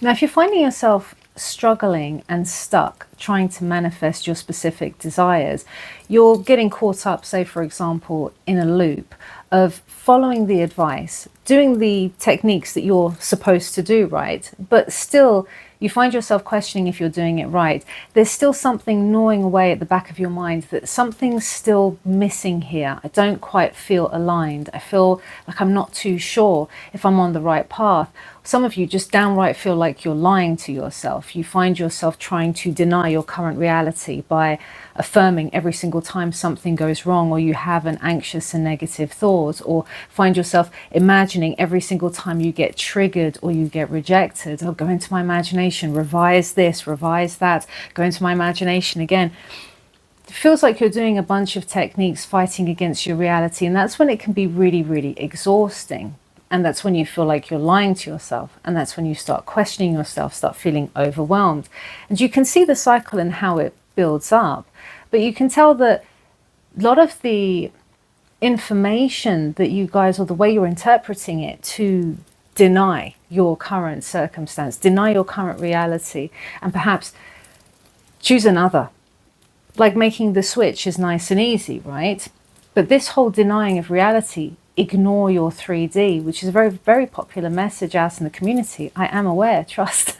Now, if you're finding yourself struggling and stuck trying to manifest your specific desires, you're getting caught up, say, for example, in a loop of following the advice, doing the techniques that you're supposed to do, right? But still, you find yourself questioning if you're doing it right. There's still something gnawing away at the back of your mind that something's still missing here. I don't quite feel aligned. I feel like I'm not too sure if I'm on the right path. Some of you just downright feel like you're lying to yourself. You find yourself trying to deny your current reality by affirming every single time something goes wrong, or you have an anxious and negative thought, or find yourself imagining every single time you get triggered or you get rejected. Oh, go into my imagination, revise this, revise that, go into my imagination again. It feels like you're doing a bunch of techniques fighting against your reality, and that's when it can be really, really exhausting. And that's when you feel like you're lying to yourself. And that's when you start questioning yourself, start feeling overwhelmed. And you can see the cycle and how it builds up. But you can tell that a lot of the information that you guys, or the way you're interpreting it to deny your current circumstance, deny your current reality, and perhaps choose another. Like making the switch is nice and easy, right? But this whole denying of reality, ignore your 3D, which is a very, very popular message out in the community. I am aware, trust.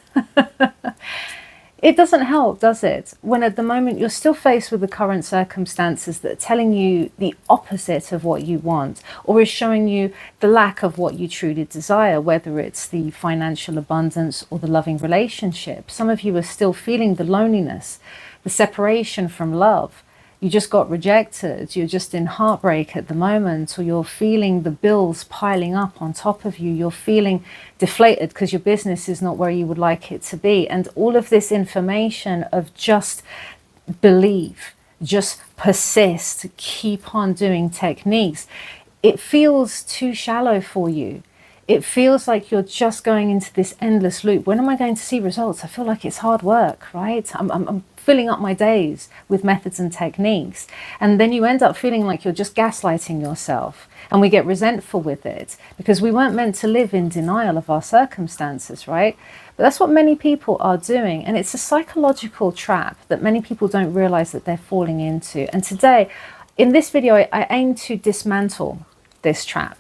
It doesn't help, does it? When at the moment you're still faced with the current circumstances that are telling you the opposite of what you want, or is showing you the lack of what you truly desire, whether it's the financial abundance or the loving relationship. Some of you are still feeling the loneliness, the separation from love. You just got rejected, you're just in heartbreak at the moment, or you're feeling the bills piling up on top of you, you're feeling deflated because your business is not where you would like it to be. And all of this information of just believe, just persist, keep on doing techniques, it feels too shallow for you. It feels like you're just going into this endless loop. When am I going to see results? I feel like it's hard work, right? I'm filling up my days with methods and techniques. And then you end up feeling like you're just gaslighting yourself. And we get resentful with it because we weren't meant to live in denial of our circumstances, right? But that's what many people are doing. And it's a psychological trap that many people don't realize that they're falling into. And today, in this video, I aim to dismantle this trap.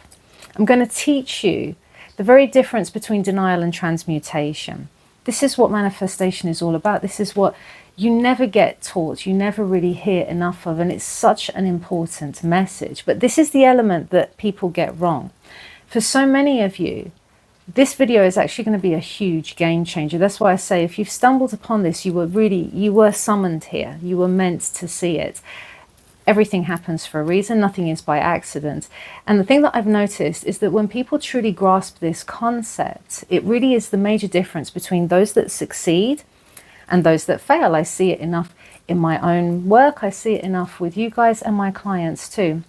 I'm going to teach you the very difference between denial and transmutation. This is what manifestation is all about. This is what you never get taught, you never really hear enough of, and it's such an important message. But this is the element that people get wrong. For so many of you, this video is actually going to be a huge game changer. That's why I say if you've stumbled upon this, you were summoned here. You were meant to see it. Everything happens for a reason, nothing is by accident. And the thing that I've noticed is that when people truly grasp this concept, it really is the major difference between those that succeed and those that fail. I see it enough in my own work, I see it enough with you guys and my clients too.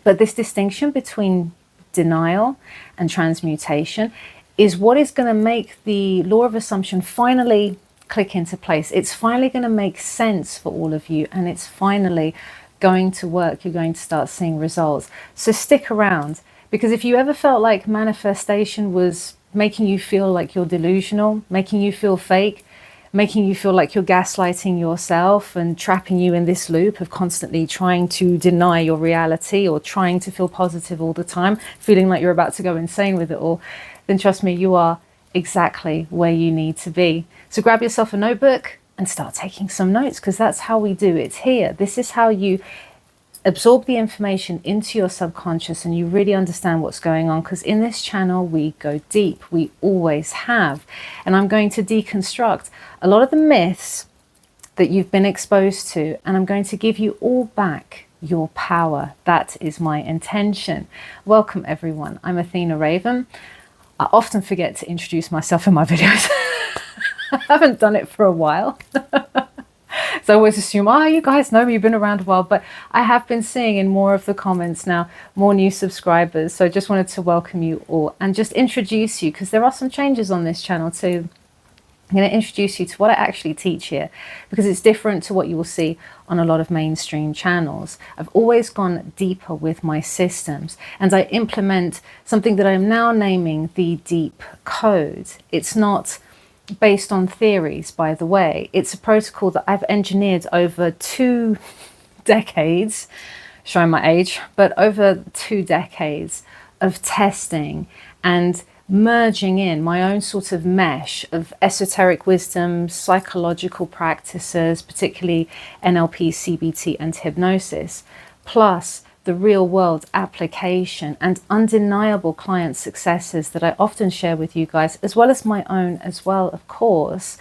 But this distinction between denial and transmutation is what is going to make the law of assumption finally click into place. It's finally going to make sense for all of you, and it's finally going to work. You're going to start seeing results. So stick around, because if you ever felt like manifestation was making you feel like you're delusional, making you feel fake, making you feel like you're gaslighting yourself and trapping you in this loop of constantly trying to deny your reality or trying to feel positive all the time, feeling like you're about to go insane with it all, then trust me, you are exactly where you need to be. So grab yourself a notebook and start taking some notes, because that's how we do it here. This is how you absorb the information into your subconscious and you really understand what's going on, because in this channel we go deep. We always have. And I'm going to deconstruct a lot of the myths that you've been exposed to, and I'm going to give you all back your power. That is my intention. Welcome everyone. I'm Athena Raven. I often forget to introduce myself in my videos. I haven't done it for a while. So I always assume, you guys know me, you've been around a while. But I have been seeing in more of the comments now, more new subscribers. So I just wanted to welcome you all and just introduce you, because there are some changes on this channel too. I'm going to introduce you to what I actually teach here, because it's different to what you will see on a lot of mainstream channels. I've always gone deeper with my systems, and I implement something that I'm now naming the deep code. It's not based on theories, by the way. It's a protocol that I've engineered over 2 decades, showing my age, but over 2 decades of testing and merging in my own sort of mesh of esoteric wisdom, psychological practices, particularly NLP, CBT, and hypnosis, plus the real world application and undeniable client successes that I often share with you guys, as well as my own as well, of course.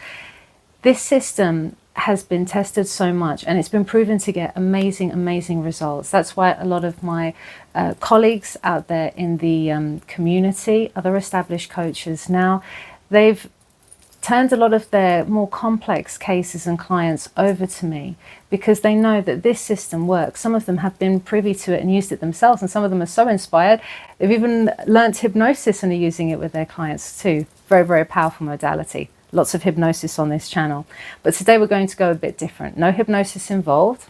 This system has been tested so much and it's been proven to get amazing results. That's why a lot of my colleagues out there in the community, other established coaches now, they've turned a lot of their more complex cases and clients over to me because they know that this system works. Some of them have been privy to it and used it themselves, and some of them are so inspired they've even learnt hypnosis and are using it with their clients too. Very powerful modality. Lots of hypnosis on this channel. But today we're going to go a bit different. No hypnosis involved.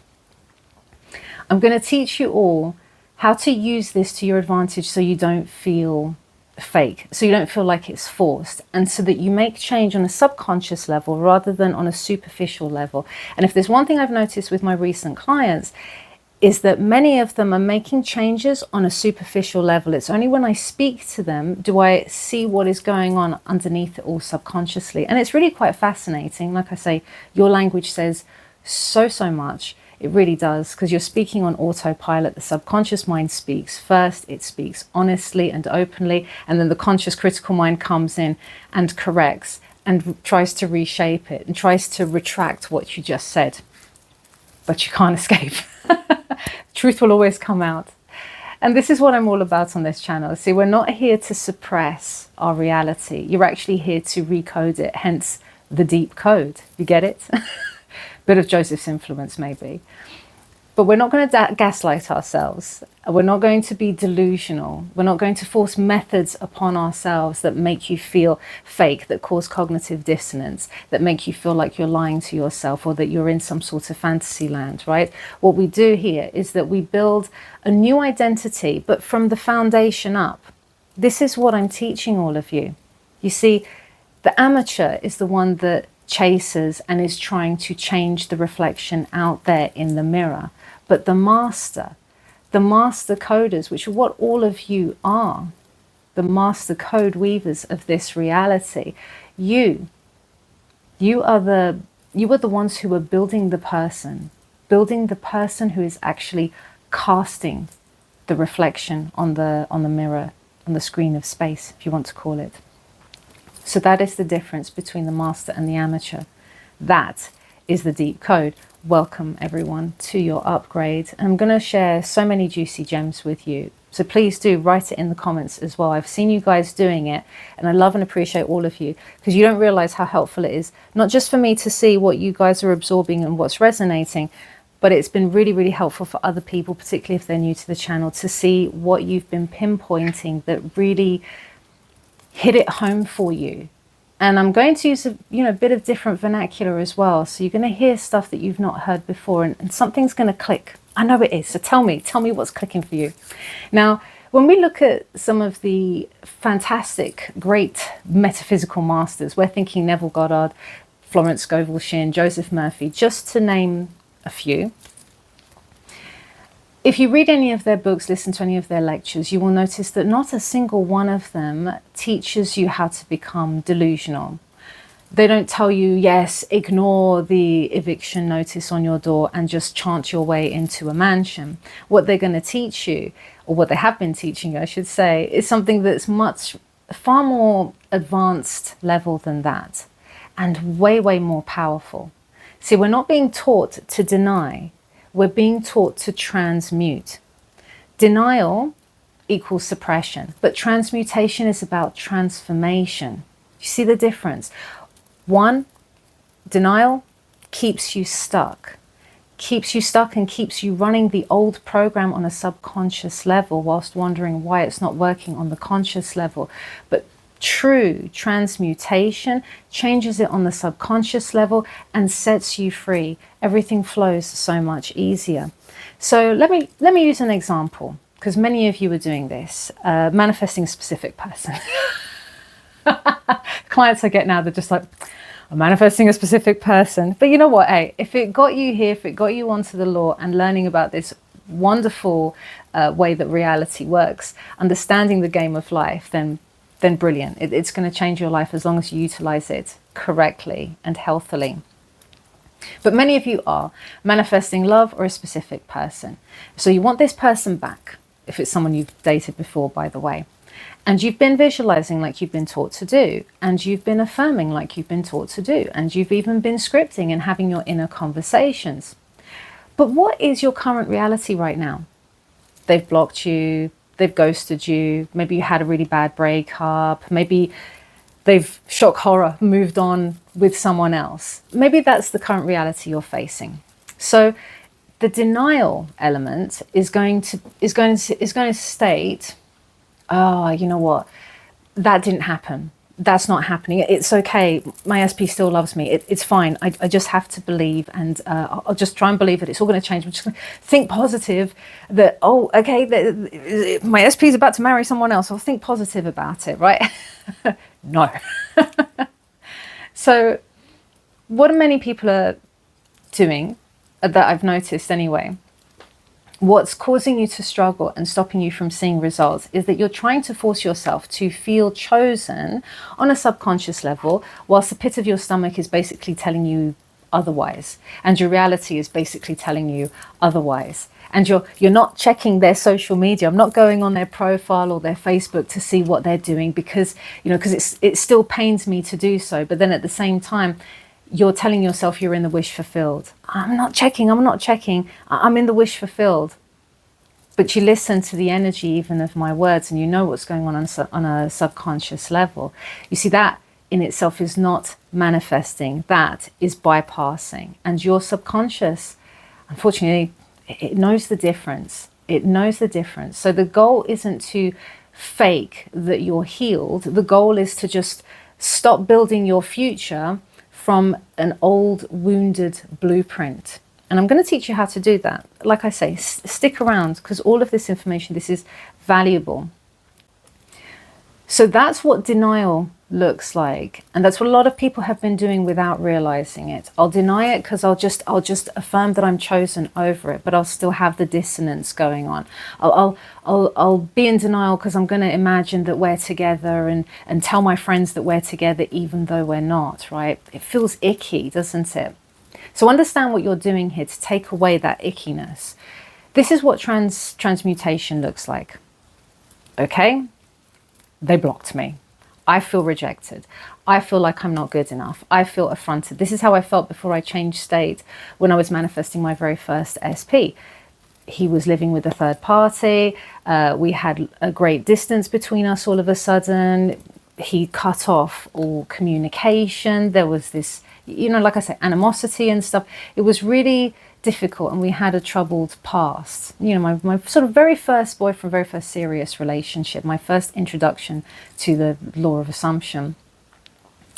I'm going to teach you all how to use this to your advantage so you don't feel fake, so you don't feel like it's forced, and so that you make change on a subconscious level rather than on a superficial level. And if there's one thing I've noticed with my recent clients, is that many of them are making changes on a superficial level. It's only when I speak to them do I see what is going on underneath it all subconsciously. And it's really quite fascinating. Like I say, your language says so much. It really does, because you're speaking on autopilot. The subconscious mind speaks first. It speaks honestly and openly. And then the conscious critical mind comes in and corrects and tries to reshape it and tries to retract what you just said. But you can't escape. Truth will always come out. And this is what I'm all about on this channel. See, we're not here to suppress our reality. You're actually here to recode it, hence the deep code. You get it? Bit of Joseph's influence, maybe. But we're not going to gaslight ourselves. We're not going to be delusional. We're not going to force methods upon ourselves that make you feel fake, that cause cognitive dissonance, that make you feel like you're lying to yourself or that you're in some sort of fantasy land, right? What we do here is that we build a new identity, but from the foundation up. This is what I'm teaching all of you. You see, the amateur is the one that chases and is trying to change the reflection out there in the mirror. But the master coders, which are what all of you are, the master code weavers of this reality, you are the ones who are building the person who is actually casting the reflection on the mirror, on the screen of space, if you want to call it. So that is the difference between the master and the amateur. That is the deep code. Welcome everyone to your upgrade. I'm going to share so many juicy gems with you. So please do write it in the comments as well. I've seen you guys doing it and I love and appreciate all of you, because you don't realize how helpful it is, not just for me to see what you guys are absorbing and what's resonating, but it's been really helpful for other people, particularly if they're new to the channel, to see what you've been pinpointing that really hit it home for you. And I'm going to use a bit of different vernacular as well. So you're going to hear stuff that you've not heard before, and something's going to click. I know it is. So tell me what's clicking for you. Now, when we look at some of the fantastic, great metaphysical masters, we're thinking Neville Goddard, Florence Scovel Shinn, Joseph Murphy, just to name a few. If you read any of their books, listen to any of their lectures, you will notice that not a single one of them teaches you how to become delusional. They don't tell you, yes, ignore the eviction notice on your door and just chant your way into a mansion. What they're going to teach you, or what they have been teaching you, I should say, is something that's far more advanced level than that, and way more powerful. See, we're not being taught to deny. We're being taught to transmute. Denial equals suppression, but transmutation is about transformation. You see the difference? One, denial keeps you stuck and keeps you running the old program on a subconscious level whilst wondering why it's not working on the conscious level. But true transmutation changes it on the subconscious level and sets you free. Everything flows so much easier. So let me use an example, because many of you are doing this, manifesting a specific person. Clients I get now, they're just like, I'm manifesting a specific person. But you know what? Hey, if it got you here, if it got you onto the law and learning about this wonderful way that reality works, understanding the game of life, then brilliant. It's going to change your life as long as you utilize it correctly and healthily. But many of you are manifesting love or a specific person. So you want this person back, if it's someone you've dated before, by the way. And you've been visualizing like you've been taught to do. And you've been affirming like you've been taught to do. And you've even been scripting and having your inner conversations. But what is your current reality right now? They've blocked you. They've ghosted you. Maybe you had a really bad breakup. Maybe they've, shock horror, moved on with someone else. Maybe that's the current reality you're facing. So the denial element is going to state, oh, you know what? That didn't happen. That's not happening. It's okay. My SP still loves me. It's fine. I just have to believe, and I'll just try and believe that it's all going to change. I'm just going to think positive that, oh, okay, my SP is about to marry someone else. I'll think positive about it, right? No. So what many people are doing, that I've noticed anyway, what's causing you to struggle and stopping you from seeing results is that you're trying to force yourself to feel chosen on a subconscious level, whilst the pit of your stomach is basically telling you otherwise, and your reality is basically telling you otherwise. And you're not checking their social media. I'm not going on their profile or their Facebook to see what they're doing, because it still pains me to do so. But then at the same time, you're telling yourself you're in the wish fulfilled. I'm not checking. I'm in the wish fulfilled. But you listen to the energy even of my words, and you know what's going on a subconscious level. You see, that in itself is not manifesting. That is bypassing. And your subconscious, unfortunately, it knows the difference. It knows the difference. So the goal isn't to fake that you're healed. The goal is to just stop building your future from an old wounded blueprint. And I'm going to teach you how to do that. Like I say, stick around, because all of this information, this is valuable. So that's what denial looks like. And that's what a lot of people have been doing without realizing it. I'll deny it because I'll just affirm that I'm chosen over it, but I'll still have the dissonance going on. I'll be in denial because I'm going to imagine that we're together and tell my friends that we're together even though we're not, right? It feels icky, doesn't it? So understand what you're doing here to take away that ickiness. This is what transmutation looks like. Okay? They blocked me. I feel rejected. I feel like I'm not good enough. I feel affronted. This is how I felt before I changed state when I was manifesting my very first SP. He was living with a third party. We had a great distance between us all of a sudden. He cut off all communication. There was this, like I said, animosity and stuff. It was really difficult, and we had a troubled past. My sort of very first boyfriend, very first serious relationship, my first introduction to the law of assumption.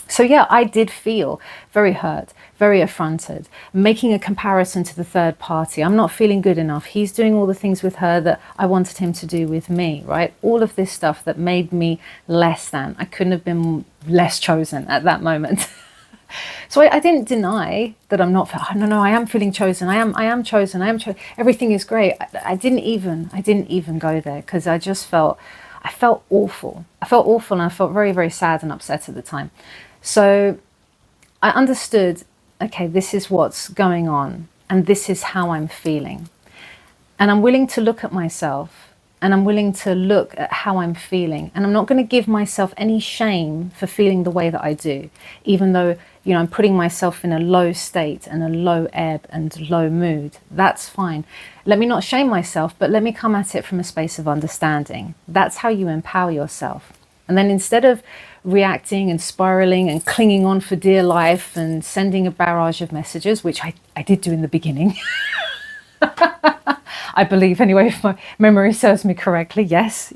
So yeah, I did feel very hurt, very affronted, making a comparison to the third party. I'm not feeling good enough. He's doing all the things with her that I wanted him to do with me, right? All of this stuff that made me less than. I couldn't have been less chosen at that moment. So I didn't deny that I'm not. No, I am feeling chosen. I am chosen. Everything is great. I didn't even go there, because I felt awful. I felt awful, and I felt very, very sad and upset at the time. So I understood, okay, this is what's going on, and this is how I'm feeling. And I'm willing to look at myself, and I'm willing to look at how I'm feeling. And I'm not going to give myself any shame for feeling the way that I do, even though, I'm putting myself in a low state and a low ebb and low mood. That's fine. Let me not shame myself, but let me come at it from a space of understanding. That's how you empower yourself. And then instead of reacting and spiraling and clinging on for dear life and sending a barrage of messages, which I did do in the beginning, I believe anyway, if my memory serves me correctly, yes,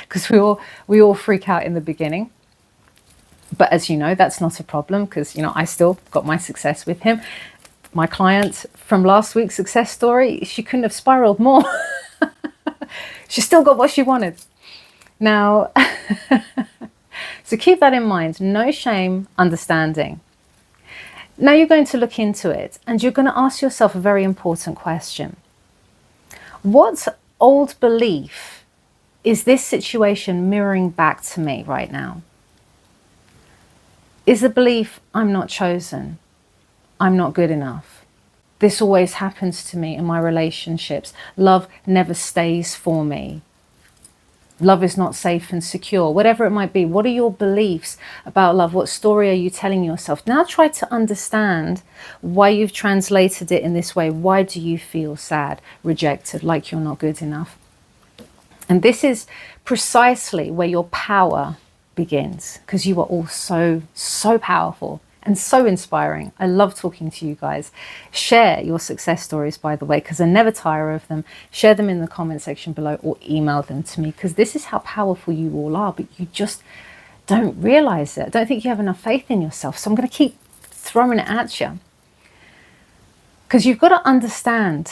because we all freak out in the beginning. But as you know, that's not a problem, because I still got my success with him. My client from last week's success story, she couldn't have spiraled more. She still got what she wanted. Now, So keep that in mind. No shame, understanding. Now you're going to look into it and you're going to ask yourself a very important question. What old belief is this situation mirroring back to me right now? Is the belief I'm not chosen, I'm not good enough, this always happens to me in my relationships, love never stays for me, love is not safe and secure, whatever it might be? What are your beliefs about love? What story are you telling yourself? Now try to understand why you've translated it in this way. Why do you feel sad, rejected, like you're not good enough? And this is precisely where your power begins, because you are all so powerful and so inspiring. I love talking to you guys. Share your success stories, by the way, because I never tire of them. Share them in the comment section below or email them to me, because this is how powerful you all are, but you just don't realize it. I don't think you have enough faith in yourself. So I'm going to keep throwing it at you, because you've got to understand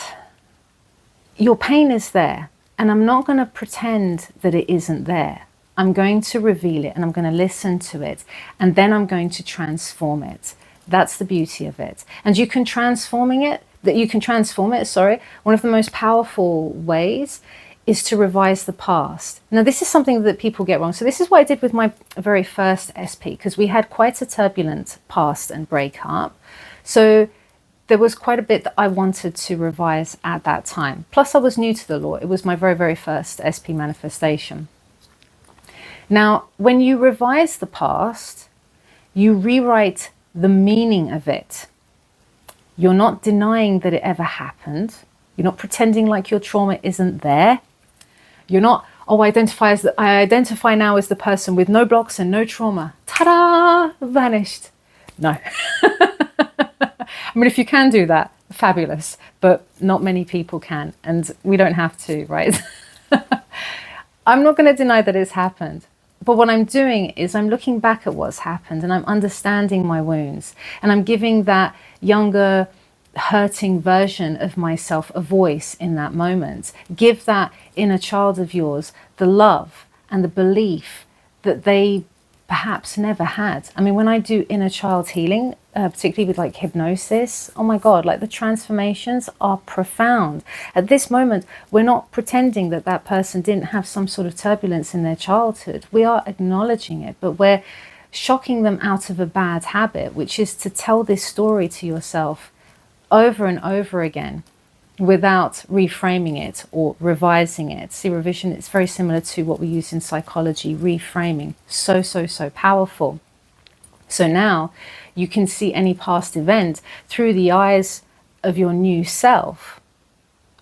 your pain is there, and I'm not going to pretend that it isn't there. I'm going to reveal it and I'm going to listen to it, and then I'm going to transform it. That's the beauty of it. And you can transform it. One of the most powerful ways is to revise the past. Now, this is something that people get wrong. So this is what I did with my very first SP, because we had quite a turbulent past and breakup. So there was quite a bit that I wanted to revise at that time. Plus, I was new to the law. It was my very, very first SP manifestation. Now, when you revise the past, you rewrite the meaning of it. You're not denying that it ever happened. You're not pretending like your trauma isn't there. You're not, I identify now as the person with no blocks and no trauma. Ta-da! Vanished. No. I mean, if you can do that, fabulous. But not many people can. And we don't have to, right? I'm not going to deny that it's happened. But what I'm doing is I'm looking back at what's happened and I'm understanding my wounds. And I'm giving that younger, hurting version of myself a voice in that moment. Give that inner child of yours the love and the belief that they perhaps never had. I mean, when I do inner child healing, particularly with like hypnosis, oh my God, like the transformations are profound. At this moment, we're not pretending that that person didn't have some sort of turbulence in their childhood. We are acknowledging it, but we're shocking them out of a bad habit, which is to tell this story to yourself over and over again without reframing it or revising it. See, revision, it's very similar to what we use in psychology, reframing. So powerful. So now you can see any past event through the eyes of your new self.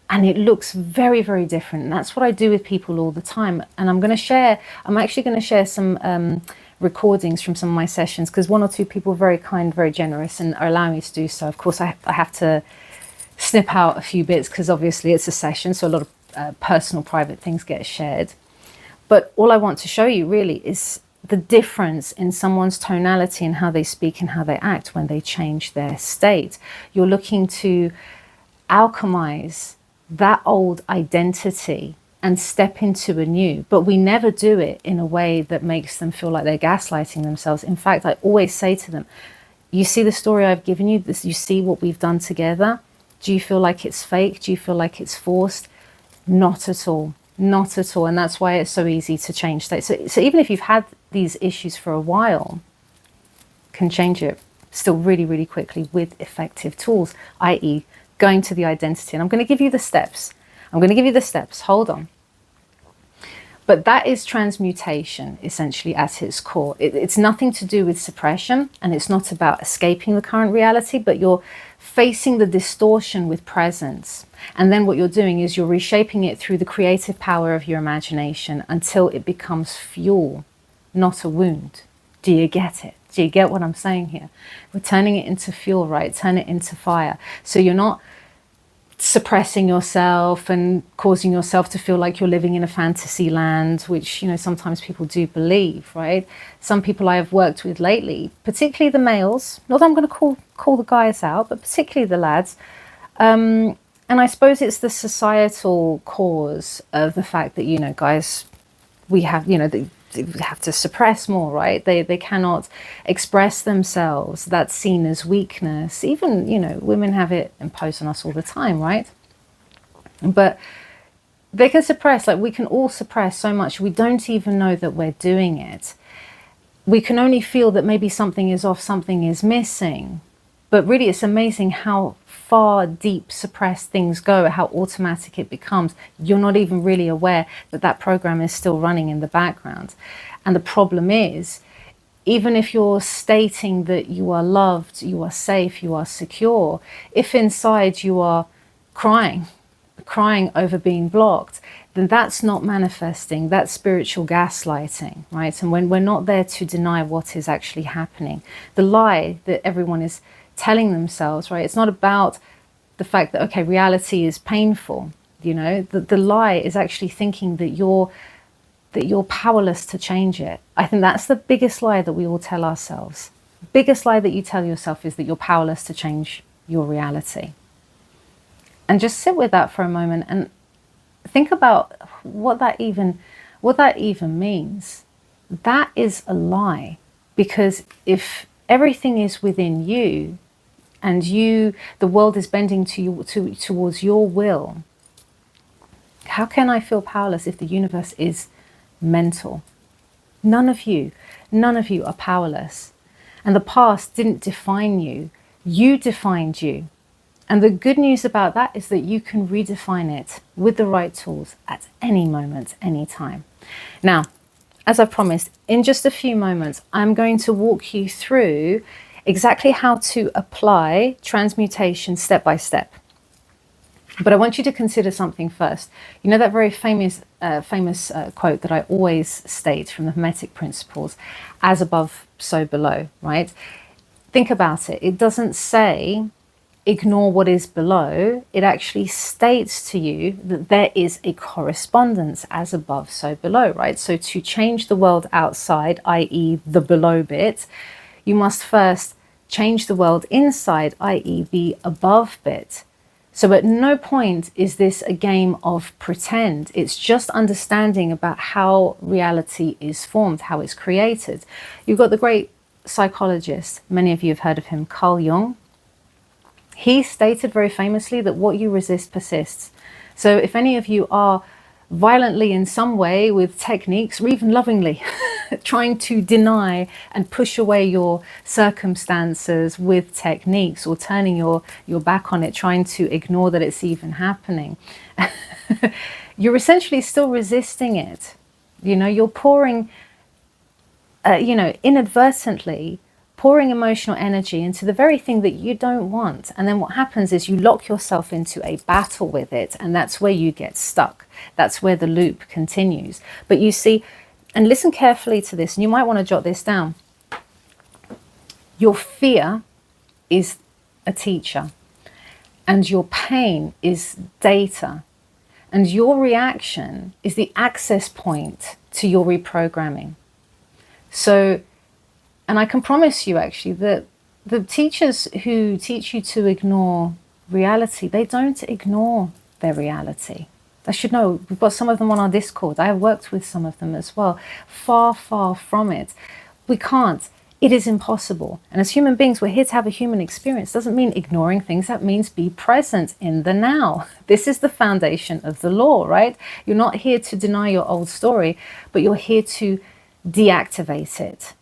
And it looks very, very different. And that's what I do with people all the time. And I'm actually going to share some recordings from some of my sessions, because one or two people are very kind, very generous, and are allowing me to do so. Of course, I have to snip out a few bits, because obviously it's a session, so a lot of personal, private things get shared. But all I want to show you really is the difference in someone's tonality and how they speak and how they act when they change their state. You're looking to alchemize that old identity and step into a new, but we never do it in a way that makes them feel like they're gaslighting themselves. In fact, I always say to them, you see the story I've given you, this, you see what we've done together. Do you feel like it's fake? Do you feel like it's forced? Not at all. Not at all. And that's why it's so easy to change state. So even if you've had these issues for a while, can change it still really, really quickly with effective tools, i.e. going to the identity. And I'm going to give you the steps. Hold on. But that is transmutation, essentially, at its core. It's nothing to do with suppression, and it's not about escaping the current reality, but you're facing the distortion with presence. And then what you're doing is you're reshaping it through the creative power of your imagination until it becomes fuel, not a wound. Do you get it? Do you get what I'm saying here? We're turning it into fuel, right? Turn it into fire. So you're not suppressing yourself and causing yourself to feel like you're living in a fantasy land, which, you know, sometimes people do believe, right? Some people I have worked with lately, particularly the males, not that I'm going to call the guys out, but particularly the lads. And I suppose it's the societal cause of the fact that, you know, guys, we have, you know, have to suppress more, right? They cannot express themselves. That's seen as weakness. Even, you know, women have it imposed on us all the time, right? But they can suppress, like we can all suppress so much. We don't even know that we're doing it. We can only feel that maybe something is off, something is missing. But really, it's amazing how far deep suppressed things go, how automatic it becomes. You're not even really aware that that program is still running in the background. And the problem is, even if you're stating that you are loved, you are safe, you are secure, if inside you are crying over being blocked, then that's not manifesting, that's spiritual gaslighting, right? And when we're not there to deny what is actually happening, the lie that everyone is telling themselves, right? It's not about the fact that, okay, reality is painful, you know, the lie is actually thinking that you're powerless to change it. I think that's the biggest lie that we all tell ourselves. The biggest lie that you tell yourself is that you're powerless to change your reality. And just sit with that for a moment and think about what that even means. That is a lie, because if everything is within you and the world is bending towards your will, how can I feel powerless if the universe is mental? None of you are powerless. And the past didn't define you. You defined you. And the good news about that is that you can redefine it with the right tools at any moment, any time. Now, as I promised, in just a few moments, I'm going to walk you through exactly how to apply transmutation step by step. But I want you to consider something first. You know that very famous quote that I always state from the Hermetic Principles, as above, so below, right? Think about it. It doesn't say ignore what is below. It actually states to you that there is a correspondence, as above, so below, right? So to change the world outside, i.e. the below bit, you must first change the world inside, i.e. the above bit. So at no point is this a game of pretend. It's just understanding about how reality is formed, how it's created. You've got the great psychologist, many of you have heard of him, Carl Jung. He stated very famously that what you resist persists. So if any of you are violently in some way with techniques, or even lovingly trying to deny and push away your circumstances with techniques, or turning your back on it, trying to ignore that it's even happening, you're essentially still resisting it. You know, you're pouring, inadvertently pouring emotional energy into the very thing that you don't want. And then what happens is you lock yourself into a battle with it, and that's where you get stuck. That's where the loop continues. But you see, and listen carefully to this, and you might want to jot this down. Your fear is a teacher, and your pain is data, and your reaction is the access point to your reprogramming. So, and I can promise you actually that the teachers who teach you to ignore reality, they don't ignore their reality. I should know, we've got some of them on our Discord. I have worked with some of them as well. Far, far from it. We can't. It is impossible. And as human beings, we're here to have a human experience. Doesn't mean ignoring things. That means be present in the now. This is the foundation of the law, right? You're not here to deny your old story, but you're here to deactivate it.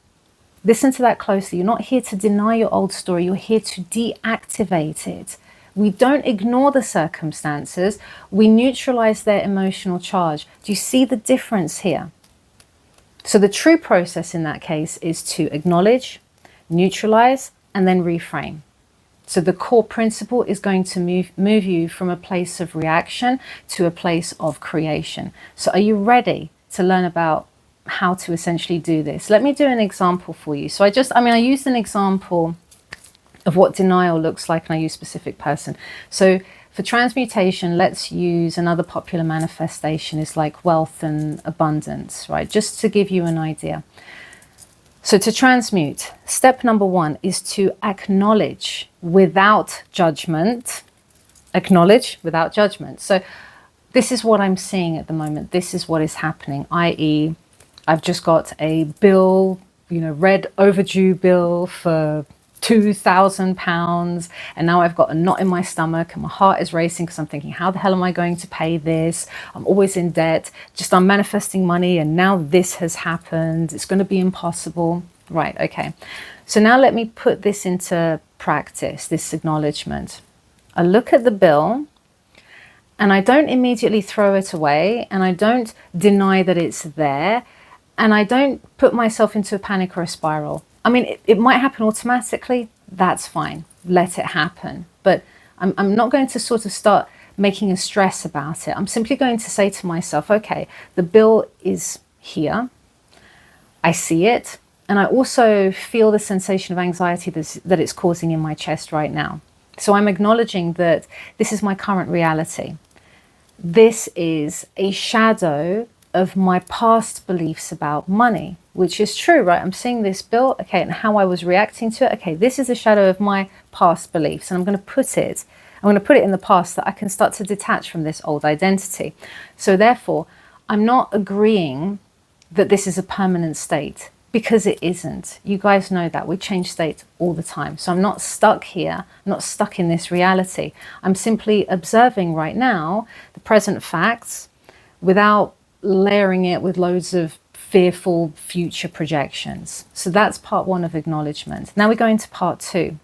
Listen to that closely. You're not here to deny your old story. You're here to deactivate it. We don't ignore the circumstances. We neutralize their emotional charge. Do you see the difference here? So the true process in that case is to acknowledge, neutralize, and then reframe. So the core principle is going to move you from a place of reaction to a place of creation. So are you ready to learn about how to essentially do this? Let me do an example for you. So I used an example of what denial looks like, and I use specific person. So for transmutation, let's use another popular manifestation is like wealth and abundance, right? Just to give you an idea. So to transmute, step number 1 is to acknowledge without judgment. Acknowledge without judgment. So this is what I'm seeing at the moment. This is what is happening, i.e., I've just got a bill, red overdue bill for £2,000, and now I've got a knot in my stomach and my heart is racing because I'm thinking, how the hell am I going to pay this? I'm always in debt. I'm manifesting money, and now this has happened. It's going to be impossible. Right, okay. So now let me put this into practice, this acknowledgement. I look at the bill and I don't immediately throw it away, and I don't deny that it's there, and I don't put myself into a panic or a spiral. I mean, it might happen automatically. That's fine. Let it happen. But I'm not going to sort of start making a stress about it. I'm simply going to say to myself, okay, the bill is here. I see it. And I also feel the sensation of anxiety that it's causing in my chest right now. So I'm acknowledging that this is my current reality. This is a shadow of my past beliefs about money, which is true, right? I'm seeing this bill, okay, and how I was reacting to it. Okay, this is a shadow of my past beliefs, and I'm going to put it in the past so that I can start to detach from this old identity. So therefore, I'm not agreeing that this is a permanent state, because it isn't. You guys know that. We change state all the time. So I'm not stuck here, I'm not stuck in this reality. I'm simply observing right now the present facts without layering it with loads of fearful future projections. So that's part one of acknowledgement. Now we go into part two.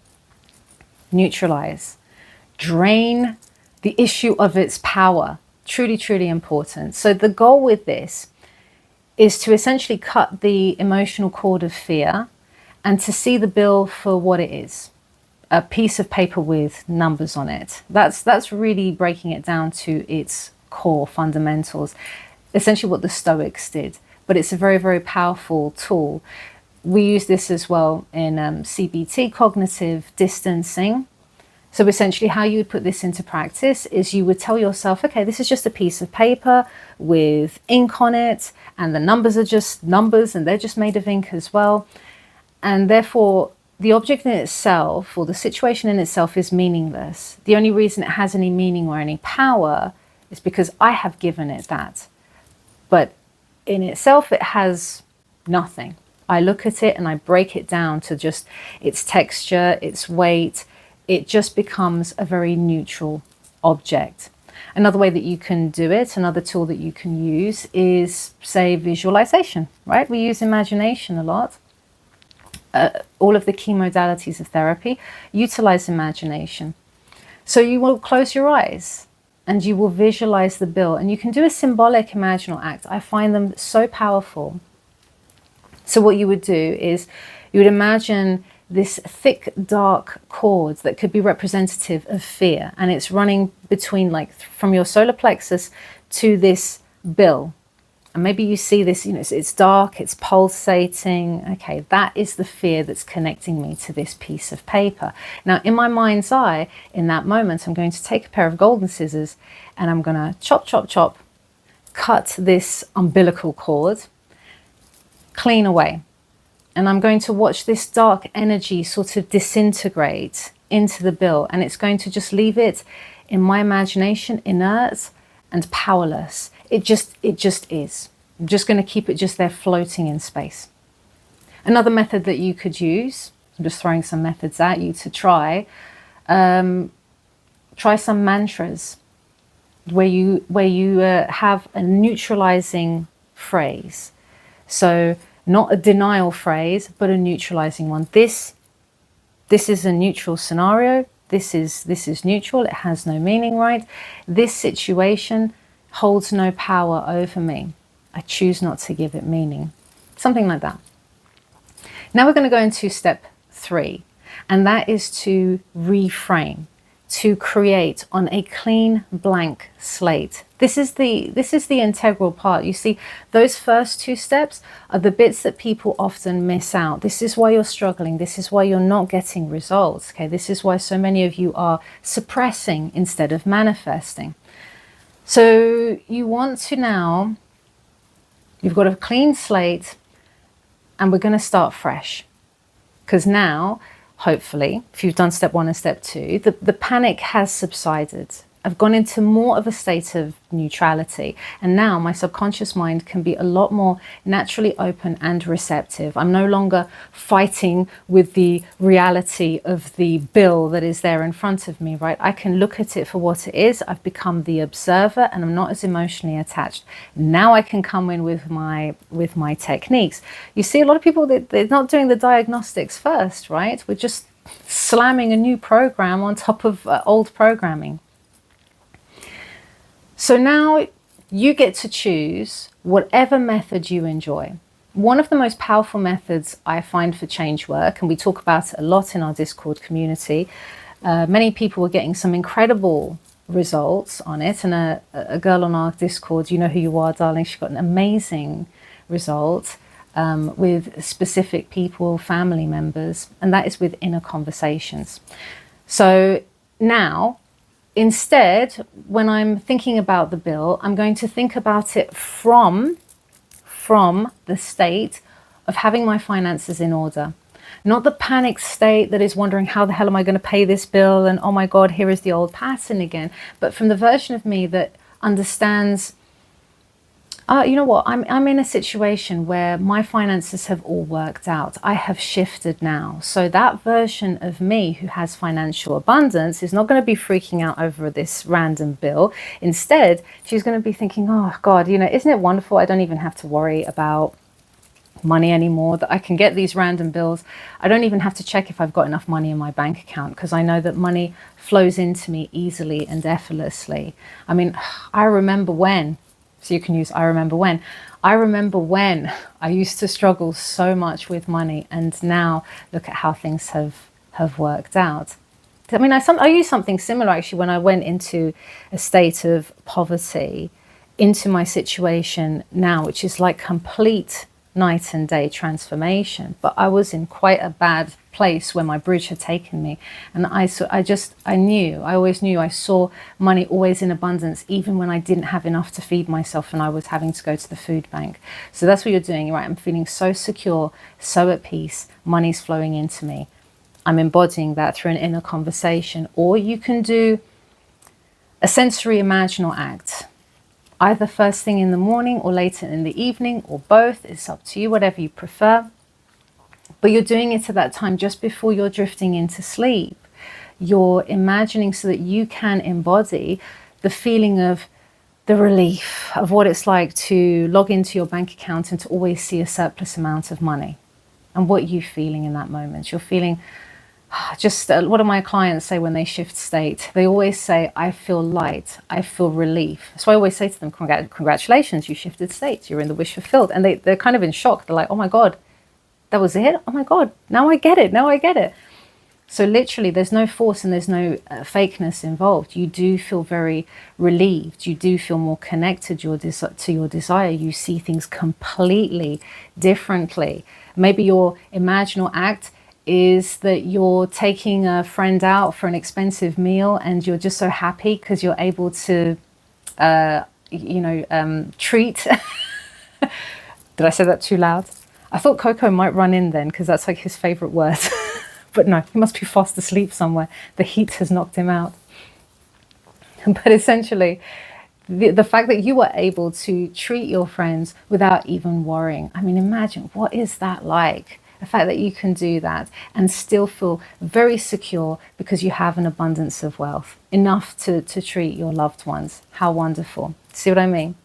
Neutralize. Drain the issue of its power. Truly, truly important. So the goal with this is to essentially cut the emotional cord of fear and to see the bill for what it is. A piece of paper with numbers on it. That's really breaking it down to its core fundamentals. Essentially what the Stoics did. But it's a very, very powerful tool. We use this as well in CBT, cognitive distancing. So essentially how you would put this into practice is you would tell yourself, okay, this is just a piece of paper with ink on it, and the numbers are just numbers, and they're just made of ink as well. And therefore, the object in itself, or the situation in itself, is meaningless. The only reason it has any meaning or any power is because I have given it that. But in itself, it has nothing. I look at it and I break it down to just its texture, its weight. It just becomes a very neutral object. Another way that you can do it, another tool that you can use is, say, visualization, right? We use imagination a lot. All of the key modalities of therapy utilize imagination. So you will close your eyes and you will visualize the bill, and you can do a symbolic imaginal act. I find them so powerful. So what you would do is you would imagine this thick, dark cord that could be representative of fear, and it's running between, like, from your solar plexus to this bill. And maybe you see this, it's dark, it's pulsating. Okay, that is the fear that's connecting me to this piece of paper. Now, in my mind's eye, in that moment, I'm going to take a pair of golden scissors and I'm going to chop, chop, chop, cut this umbilical cord clean away. And I'm going to watch this dark energy sort of disintegrate into the bill, and it's going to just leave it, in my imagination, inert and powerless. It just is. I'm just going to keep it just there floating in space. Another method that you could use, I'm just throwing some methods at you to try some mantras where you have a neutralizing phrase. So not a denial phrase, but a neutralizing one. This is a neutral scenario. This is neutral. It has no meaning, right? This situation holds no power over me. I choose not to give it meaning. Something like that. Now we're going to go into step 3, and that is to reframe, to create on a clean blank slate. This is the integral part. You see, those first 2 steps are the bits that people often miss out. This is why you're struggling. This is why you're not getting results. Okay, this is why so many of you are suppressing instead of manifesting. So you want to now, you've got a clean slate, and we're going to start fresh. Because now, hopefully, if you've done step 1 and step 2, the panic has subsided. I've gone into more of a state of neutrality. And now my subconscious mind can be a lot more naturally open and receptive. I'm no longer fighting with the reality of the bill that is there in front of me, right? I can look at it for what it is. I've become the observer and I'm not as emotionally attached. Now I can come in with my techniques. You see, a lot of people, they're not doing the diagnostics first, right? We're just slamming a new program on top of old programming. So now you get to choose whatever method you enjoy. One of the most powerful methods I find for change work, and we talk about it a lot in our Discord community, many people are getting some incredible results on it. And a girl on our Discord, you know who you are, darling, she got an amazing result with specific people, family members, and that is with inner conversations. So now, instead, when I'm thinking about the bill, I'm going to think about it from the state of having my finances in order. Not the panic state that is wondering, how the hell am I going to pay this bill? And oh my God, here is the old pattern again. But from the version of me that understands, you know what, I'm in a situation where my finances have all worked out. I have shifted now. So that version of me who has financial abundance is not going to be freaking out over this random bill. Instead, she's going to be thinking, oh God, you know, isn't it wonderful? I don't even have to worry about money anymore, that I can get these random bills. I don't even have to check if I've got enough money in my bank account because I know that money flows into me easily and effortlessly. I mean, I remember when, so you can use I remember when I used to struggle so much with money, and now look at how things have worked out. I mean, I use something similar actually when I went into a state of poverty, into my situation now, which is like complete night and day transformation. But I was in quite a bad place where my bridge had taken me, and I always knew I saw money always in abundance, even when I didn't have enough to feed myself and I was having to go to the food bank. So that's what you're doing, right? I'm feeling so secure, so at peace, money's flowing into me. I'm embodying that through an inner conversation. Or you can do a sensory imaginal act, either first thing in the morning or later in the evening, or both. It's up to you, whatever you prefer. But you're doing it at that time just before you're drifting into sleep. You're imagining so that you can embody the feeling of the relief of what it's like to log into your bank account and to always see a surplus amount of money. And what you're feeling in that moment. You're feeling, just what do my clients say when they shift state? They always say, I feel light, I feel relief. So I always say to them, congratulations, you shifted states, you're in the wish fulfilled. And they're kind of in shock. They're like, oh my God, that was it? Oh my God, now I get it. So literally there's no force and there's no fakeness involved. You do feel very relieved. You do feel more connected to your desire. You see things completely differently. Maybe your imaginal act is that you're taking a friend out for an expensive meal and you're just so happy because you're able to, treat. Did I say that too loud? I thought Coco might run in then because that's like his favorite word. But no, he must be fast asleep somewhere. The heat has knocked him out. But essentially, the fact that you were able to treat your friends without even worrying. I mean, imagine, what is that like? The fact that you can do that and still feel very secure because you have an abundance of wealth, enough to treat your loved ones. How wonderful. See what I mean?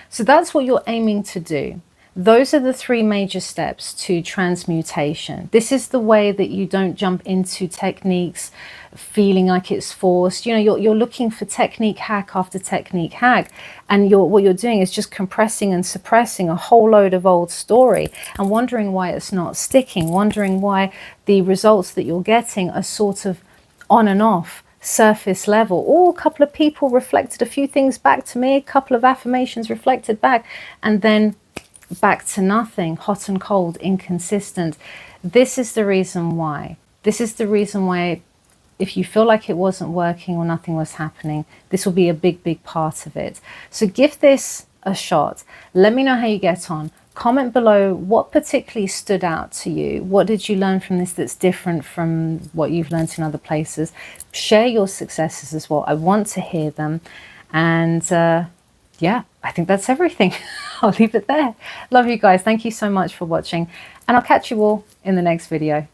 So that's what you're aiming to do. Those are the three major steps to transmutation. This is the way that you don't jump into techniques feeling like it's forced. You know, you're looking for technique hack after technique hack, and what you're doing is just compressing and suppressing a whole load of old story and wondering why it's not sticking, wondering why the results that you're getting are sort of on and off, surface level. Oh, a couple of people reflected a few things back to me, a couple of affirmations reflected back, and then back to nothing, hot and cold, inconsistent. This is the reason why. This is the reason why, if you feel like it wasn't working or nothing was happening, this will be a big, big part of it. So give this a shot. Let me know how you get on. comment below what particularly stood out to you. What did you learn from this that's different from what you've learned in other places? Share your successes as well. I want to hear them. And yeah, I think that's everything. I'll leave it there. Love you guys. Thank you so much for watching. And I'll catch you all in the next video.